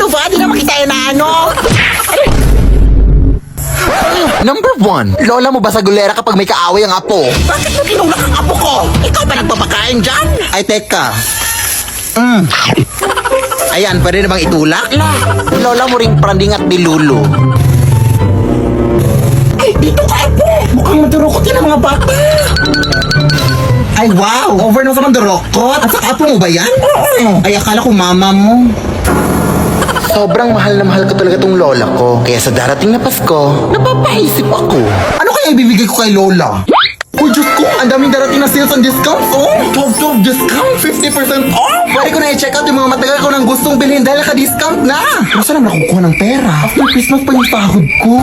ano ba? Di naman kita na ano. Number 1, lola mo ba sa gulera kapag may kaaway ang apo? Bakit mo tinulak ang apo ko? Ikaw ba nagpapakain dyan? Ay, teka. Ayan, pwede namang itulak? Lola mo ring pranding at dilulu. Ay, dito ka apo. Mukhang madurukot yan ang mga bata. Ay, wow! Over na sa mandurokot. At saka apo mo ba yan? Oo. Ay, akala ko mama mo. Sobrang mahal na mahal ko talaga tong lola ko. Kaya sa darating na Pasko, napapaisip ako. Ano kaya ibibigay ko kay lola? Uy, Diyos ko, ang daming darating na sales and discounts, oh! 12 discount, 50% off! Pwede ko na i-check out yung mga matagal ko nang gustong bilhin dahil naka-discount na! Pero saan naman nakukuha ng pera? After Christmas pa yung sahod ko.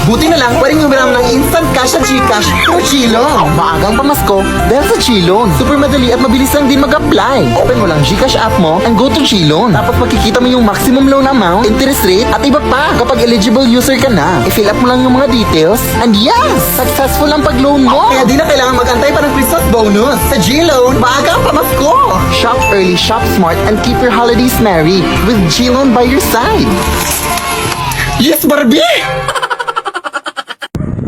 Buti na lang, pwede nyo bilang ng instant cash at Gcash through Chilon. Maagang pamasko dahil sa Chilon. Super madali at mabilis lang din mag-apply. Open mo lang Gcash app mo and go to Chilon. Tapos makikita mo yung maximum loan amount, interest rate, at iba pa kapag eligible user ka na. I-fill up mo lang yung mga details and yes! Successful ang pag-loan mo! Kaya di na kailangan mag-antay pa ng Christmas bonus. Sa G-Loan, maagang pamasko! Shop early, shop smart, and keep your holidays merry with G-Loan by your side. Yes, Barbie!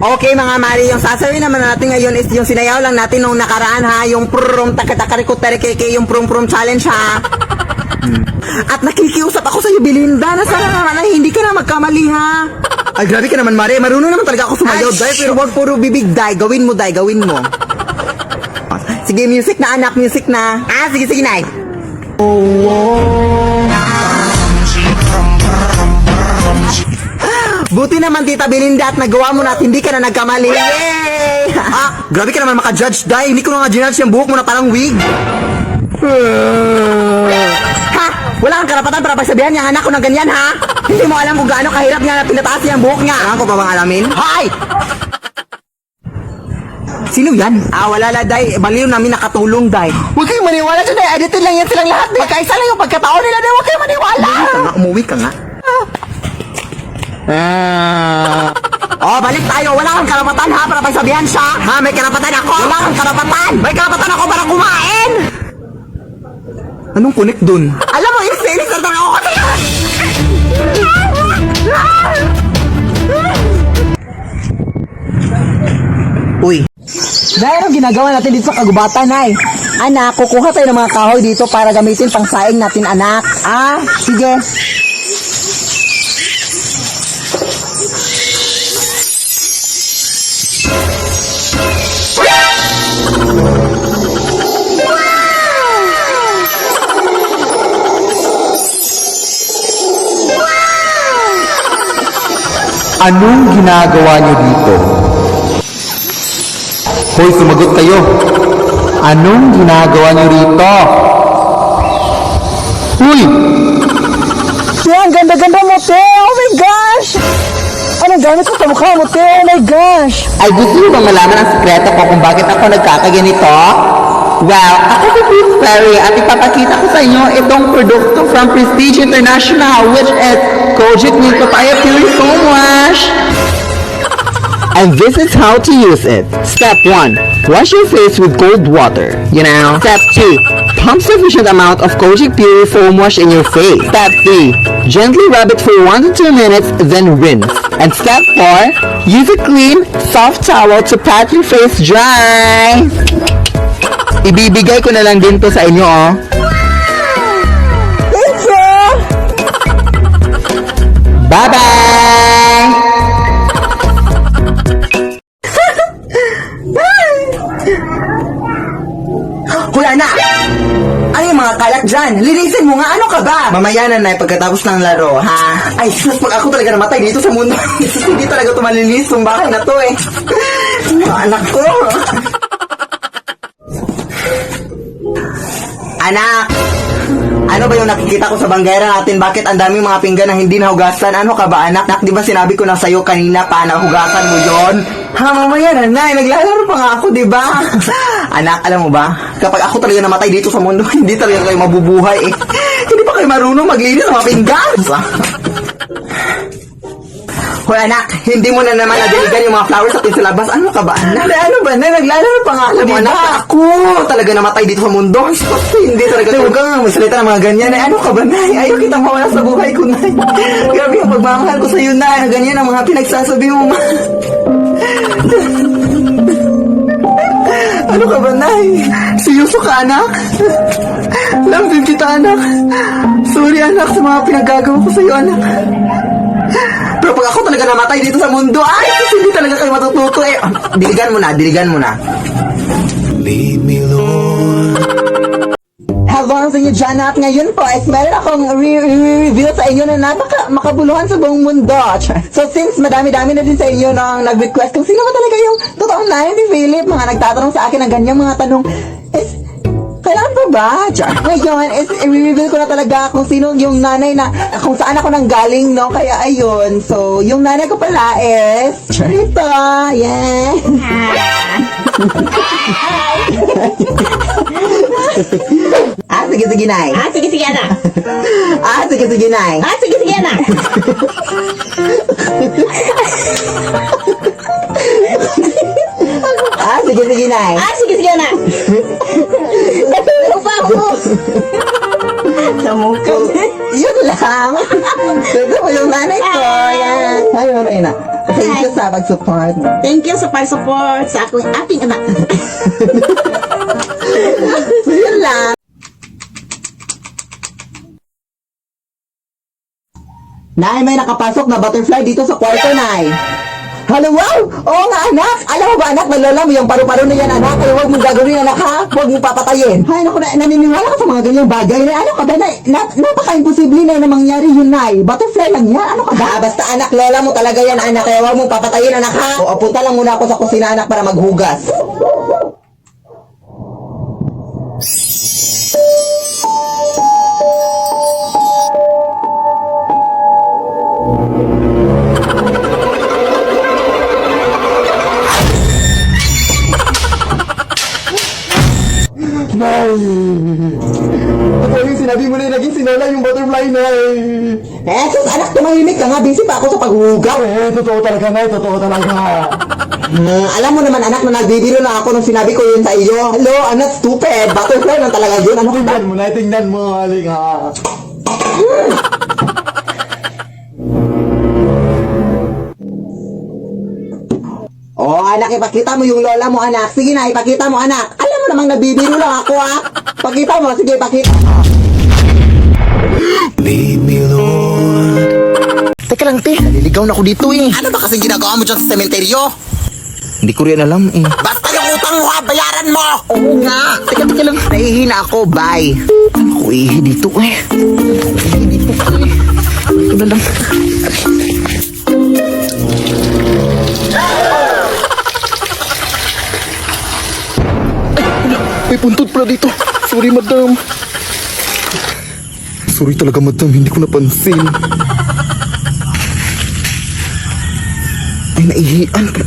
Okay mga mari, yung sasabihin naman natin ngayon is yung sinayaw lang natin nung nakaraan ha, yung prum takatakarikuterikeke, yung prum challenge ha. At nakikiusap ako sa'yo, Belinda, na sana naman ay hindi ka na magkamali ha. Ay, grabe ka naman, Mari. Marunong naman talaga ako sumayaw, Ay, Day, pero huwag puro bibig, Day. Gawin mo, Day. Gawin mo. Sige, music na, anak. Music na. Sige, sige, Nay. Buti naman, Tita Belinda, at nagawa mo na at hindi ka na nagkamali. Yay! grabe ka naman maka-judge, Day. Hindi ko nga ginudge yung buhok mo na parang wig. Ha? Wala kang karapatan para pagsabihan niya anak ko ng ganyan, ha? Hindi mo alam kung gaano kahirap niya na pinataas niya ang buhok niya. Kailangan ko pa bang alamin? Hay! Sino yan? Wala la, Day. Baliw namin nakatulong, Day. Huwag kayong maniwala dyan, Day. Edited lang yan silang lahat, Day. Pagkaisa lang yung pagkataon nila, Day. Huwag kayong maniwala. Umuwi ka nga. Balik tayo. Wala kang karapatan, ha? Para pagsabihan siya. Ha? May karapatan ako. Wala kang karapatan. May karapatan ako para kumain. Anong connect dun? Alam mo, inis na ako kasi. Uy. Dahil ang ginagawa natin dito sa kagubatan, ay. Anak, kukuha tayo ng mga kahoy dito para gamitin pang saing natin, anak. Sige. Anong ginagawa niyo dito? Hoy, sumagot kayo. Anong ginagawa niyo rito? Uy! Ang ganda-ganda mo, te! Oh my gosh! Anong gamit ko sa mukha mo, te? Oh my gosh! Ay, gusto niyo bang malaman ang sekreto ko kung bakit ako nagkakaganito? Well, ako si Prince Perry at ipapakita ko sa inyo itong produkto from Prestige International, which is Kojic Milk Papaya Pure Foam Wash. And this is how to use it. Step 1. Wash your face with cold water. You know. Step 2. Pump sufficient amount of Kojic Pure Foam Wash in your face. Step 3. Gently rub it for 1 to 2 minutes, then rinse. And step 4. Use a clean, soft towel to pat your face dry. Ibibigay ko na lang din to sa inyo, oh. Thank you! Bye-bye! Hula na! Ano yung mga kalat dyan? Linisin mo nga, ano ka ba? Mamaya na, Nay, pagkatapos ng laro, ha? Ay, sus, pag ako talaga namatay dito sa mundo, hindi talaga tumalinis yung bahay na to eh. Anak ko! Anak! Ano ba yung nakikita ko sa banggera natin? Bakit ang daming mga pinggan na hindi nahugasan? Ano ka ba, anak? Di ba sinabi ko na sa'yo kanina pa na hugasan mo yon? Ha, mamaya na, Nay. Naglalaro pa nga ako, di ba? Anak, alam mo ba? Kapag ako talaga namatay dito sa mundo, hindi talaga kayo mabubuhay eh. Hindi pa kayo marunong maglinis ng mga pinggan. Hoy anak, hindi mo na naman nadiligan yung mga flowers natin sa labas. Ano ka ba anak? Ano ba na? Naglalaro pa nga alam mo anak. Ako talaga namatay dito sa mundo. Hindi talaga. Huwag kang magsalita ng mga ganyan. Ano ka ba nay? Ayaw kitang mawala sa buhay ko nay. Grabe yung pagmamahal ko sa'yo na. Ganyan ang mga pinagsasabi mo ma. Ano ka ba nay? Seryoso ka anak? Love din kita anak. Sorry anak sa mga pinagagawa ko sa'yo anak. Pero pag ako talaga namatay dito sa mundo, ay, hindi talaga kayo matututo eh. Diligan mo na. Lead me, Lord. Hello sa inyo dyan at ngayon po is meron akong re-review sa inyo na makabuluhan sa buong mundo. So since madami-dami na din sa inyo nang nag-request kung sino ba talaga yung totoong nanay ni Philip, mga nagtatanong sa akin ng ganyang mga tanong, is kailangan pa ba? Ngayon is i-reveal ko na talaga kung sino yung nanay na, kung saan ako nang galing, no? Kaya ayun, so yung nanay ko pala is ito, yeah. Sige, nay. Sige, anak. Sige, nay. Sige, anak. Sige, nay. Sige, anak. Ano ba ako? So, yun lang. Ito po yung nanay ko. Yan. Ayun, ayun na. Thank you sa pag-support. Thank you sa pag-support sa ating anak. So, yun lang. Nay, may nakapasok na butterfly dito sa kwarto, Nay. Hello, wow! Oo nga, anak! Alam mo ba, anak, nalala mo yung paru-paro na yan, anak? Kaya huwag mong gagawin, anak, ha? Huwag mong papatayin. Ay, naku, naniniwala ka sa mga ganyang bagay, na ano ka ba, Nay? Napaka-imposible na mangyari yun, Nay. Butterfly lang yan, ano ka ba? Basta, anak, lola mo talaga yan, anak, kaya huwag mong papatayin, anak, ha? O, punta lang muna ako sa kusina, anak, para maghugas. Ito yung sinabi mo na naging sinola yung butterfly na sus, anak, tumahimik ka nga. Busy pa ako sa paghugaw. Totoo talaga nga, totoo talaga. Alam mo naman, anak, na nagbibiro na ako nung sinabi ko yun sa iyo. Hello, anak, stupid. Butterfly lang talaga yun. Ano ka ba? Tingnan mo, halika. Oh, anak, ipakita mo yung lola mo, anak. Sige na, ipakita mo, anak. Alam mo namang nabibiro lang ako, ha? Pakita mo, sige, ipakita. Lead me, Lord. Teka lang, te. Naliligaw na ako dito eh. Ano ba kasi ginagawa mo dyan sa sementeryo? Hindi ko rin alam eh. Basta yung utang mo ha, bayaran mo! Oo nga. Teka lang. Nahihina ako, bye. Ako ihi dito eh. Ihi dito eh. Ito na lang. May puntod pala dito. Sorry, madam. Sorry talaga, madam. Hindi ko napansin. Ay, naihian pala.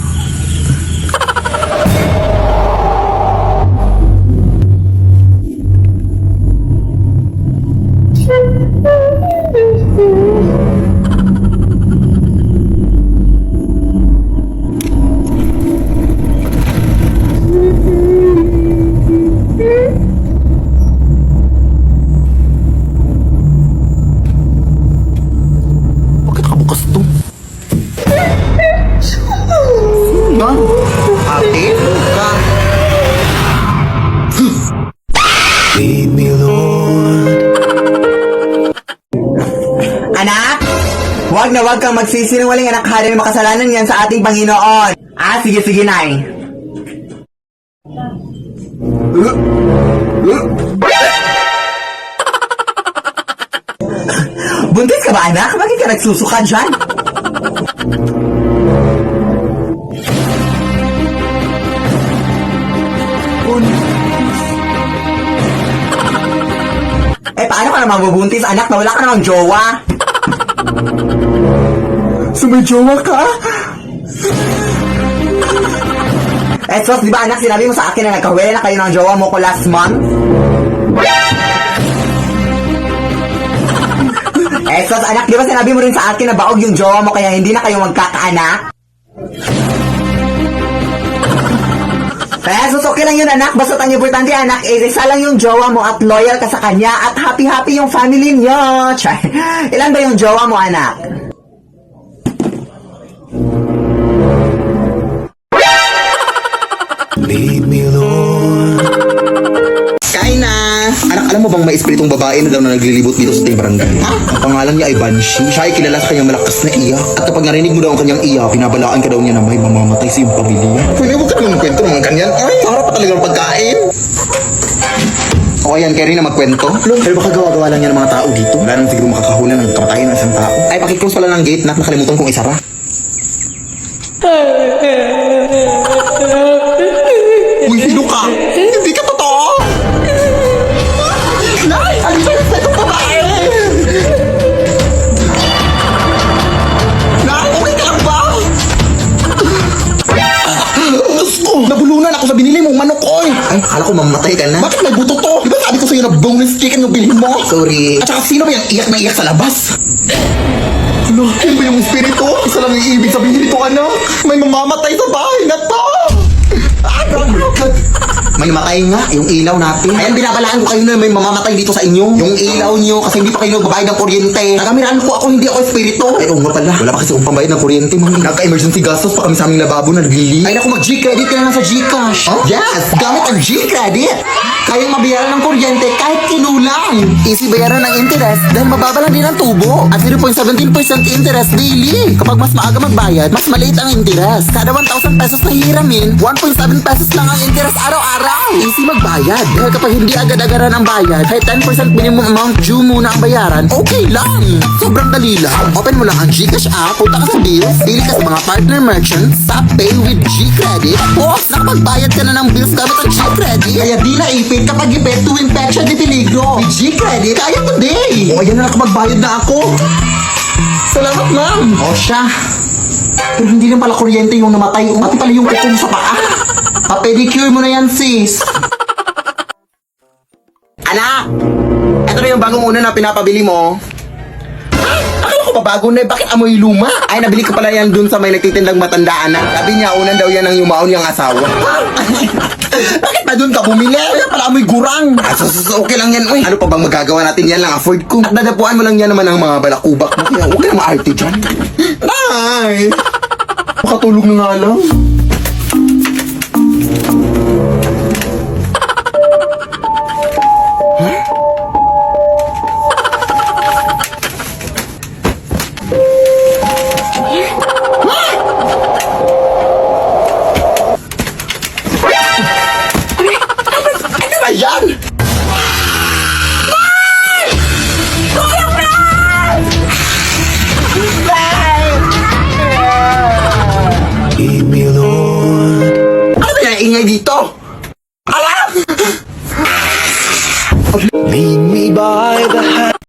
Bakit nakabukas to? Sino yan? Ate? Ka? Lead me, Lord. Anak, wag na wag kang magsisinungaling anak, hari na makasalanan yan sa ating Panginoon. Sige, nay. Buntis ka ba, anak? Bakit ka nagsusuka dyan? Paano ka naman mabubuntis, anak, na wala ka namang jowa? So may jowa ka? Sos, di ba anak, sinabi mo sa akin na nagkawala na kayo ng jowa mo ko last month? Sus, anak, di ba sinabi mo rin sa akin na baog yung jowa mo kaya hindi na kayo magkakaanak? Kaya sus, okay lang yun anak. Basta ang importante anak, isa lang yung jowa mo at loyal ka sa kanya at happy-happy yung family niyo. Chay. Ilan ba yung jowa mo anak? Kain na! Anak, alam mo bang may espiritong babae na daw na naglilibot dito sa ating barangay? Ha? Ang pangalan niya ay Banshee. Siya ay kilala sa kanyang malakas na iyak. At kapag narinig mo daw ang kanyang iyak, pinabalaan ka daw niya na may mamamatay sa iyong pamilya. Pwede mo ka naman kwento ng mga ganyan? Ay, sarap pa talaga ng pagkain. O ayan, kaya rin na magkwento. Pero baka gawa-gawa lang yan ng mga tao dito. Wala naman siguro makakahula ng kamatayan ng isang tao. Ay, pakiclose pala ng gate na nakalimutan kong isara. Uy, sino ka? Hindi ka totoo! Nay! Alisa yung sa itong babae! Nay, okay ka lang ba? Diyos ko! Nabulunan ako sa binili mong manok, oy! Ay, akala ko mamatay ka na. Bakit may buto to? Di ba sabi ko sa'yo na boneless chicken yung bilhin mo? Sorry. At saka sino ba yung iyak na iyak sa labas? Ano? Yun ba yung espiritu? Isa lang yung ibig sabihin nito, anak. May mamamatay sa bahay na to! May matay nga, yung ilaw natin. Ayan, binabalaan ko kayo na may mamamatay dito sa inyo. Yung ilaw nyo, kasi hindi pa kayo nagbabayad ng kuryente. Nagamiraan ko ako, hindi ako espiritu. Ay, oo nga pala. Wala pa kasi akong pambayad ng kuryente, mami. Nagka-emergency gastos pa kami sa aming lababo na naglili. Ay, naku, mag-G-credit ka na lang sa Gcash. Huh? Yes, gamit ang G-credit. Kayang mabayaran ng kuryente kahit kinulang. Easy bayaran ng interest dahil mababa lang din ang tubo. At 0.17% interest daily. Kapag mas maaga magbayad, mas maliit ang interest. Kada 1,000 pesos na hiramin, 1.7 pesos lang ang interest araw-araw. Easy magbayad. Dahil kapag hindi agad-agaran ang bayad, kahit 10% minimum amount due muna ang bayaran, okay lang. Sobrang dali lang. Open mo lang ang Gcash app, punta ka sa bills, pili ka sa mga partner merchants, tap pay with G-Credit. Tapos, nakapagbayad ka na ng bills gamit ang G-Credit. Kaya di na ipit kapag ipit tuwing petsa di peligro. With G-Credit, kaya today. O, ayan na nakapagbayad na ako. Salamat, ma'am. O, siya. Pero hindi lang pala kuryente yung namatay. Pati pala yung kukong sa paa. Pa-pedicure mo na yan, sis. Anak! Ito na yung bagong una na pinapabili mo. Ay, akala ko ba bago na? Bakit amoy luma? Ay, nabili ko pala yan dun sa may nagtitindang matandaan na. Sabi niya, unan daw yan ang yumaon niyang asawa. Bakit ba dun ka bumili? Kaya pala amoy gurang. Okay lang yan, uy. Ano pa bang magagawa natin yan lang? Afford ko. At nadapuan mo lang yan naman ang mga balakubak mo. Kaya huwag ka na maarte dyan. Ay! Makatulog na nga lang. Ayan! Ano ba yung ingay dito? Alam! Lead me by the hand.